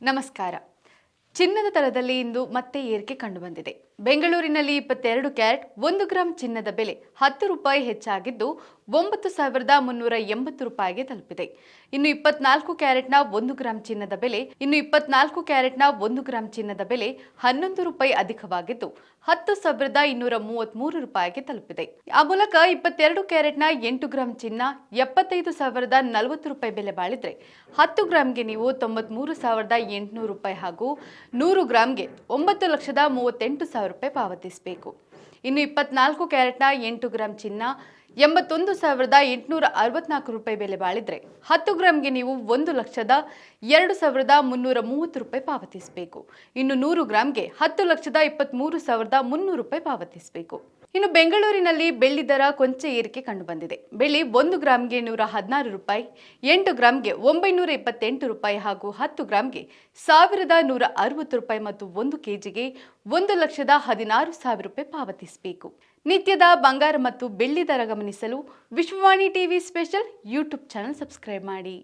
ನಮಸ್ಕಾರ. ಚಿನ್ನದ ದರದಲ್ಲಿ ಇಂದು ಮತ್ತೆ ಏರಿಕೆ ಕಂಡುಬಂದಿದೆ. ಬೆಂಗಳೂರಿನಲ್ಲಿ 22 ಕ್ಯಾರೆಟ್ 1 ಗ್ರಾಂ ಚಿನ್ನದ ಬೆಲೆ 10 ರೂಪಾಯಿ ಹೆಚ್ಚಾಗಿದ್ದು 9,380 ರೂಪಾಯಿಗೆ ತಲುಪಿದೆ. ಇನ್ನು 24 ಕ್ಯಾರೆಟ್ನ 1 ಗ್ರಾಂ ಚಿನ್ನದ ಬೆಲೆ 11 ರೂಪಾಯಿ ಅಧಿಕವಾಗಿದ್ದು 10,233 ರೂಪಾಯಿಗೆ ತಲುಪಿದೆ. ಆ ಮೂಲಕ 22 ಕ್ಯಾರೆಟ್ನ 8 ಗ್ರಾಂ ಚಿನ್ನ 75,040 ರೂಪಾಯಿ ಬೆಲೆ ಬಾಳಿದ್ರೆ 10 ಗ್ರಾಂಗೆ ನೀವು 93,800 ರೂಪಾಯಿ ಹಾಗೂ 100 ಗ್ರಾಂಗೆ 9,38,000 ರೂಪಾಯಿ ಪಾವತಿಸಬೇಕು. ಇನ್ನು 24 ಕ್ಯಾರೆಟ್ನ 8 ಗ್ರಾಂ ಚಿನ್ನ 81,864 ರೂಪಾಯಿ ಬೆಲೆ ಬಾಳಿದ್ರೆ 10 ಗ್ರಾಂಗೆ ನೀವು 1,02,330 ರೂಪಾಯಿ ಪಾವತಿಸಬೇಕು. ಇನ್ನು 100 ಗ್ರಾಂಗೆ 10,23,300 ರೂಪಾಯಿ ಪಾವತಿಸಬೇಕು. ಇನ್ನು ಬೆಂಗಳೂರಿನಲ್ಲಿ ಬೆಳ್ಳಿ ದರ ಕೊಂಚ ಏರಿಕೆ ಕಂಡುಬಂದಿದೆ. ಬೆಳ್ಳಿ 1 ಗ್ರಾಂಗೆ 116 ರೂಪಾಯಿ, 8 ಗ್ರಾಂಗೆ 928 ರೂಪಾಯಿ ಹಾಗೂ 10 ಗ್ರಾಂಗೆ 1,160 ರೂಪಾಯಿ ಮತ್ತು 1 ಕೆಜಿಗೆ 1,16,000 ರೂಪಾಯಿ ಪಾವತಿಸಬೇಕು. ನಿತ್ಯದ ಬಂಗಾರ ಮತ್ತು ಬೆಳ್ಳಿ ದರ ಗಮನಿಸಲು Vishwavani TV special YouTube channel subscribe ಮಾಡಿ.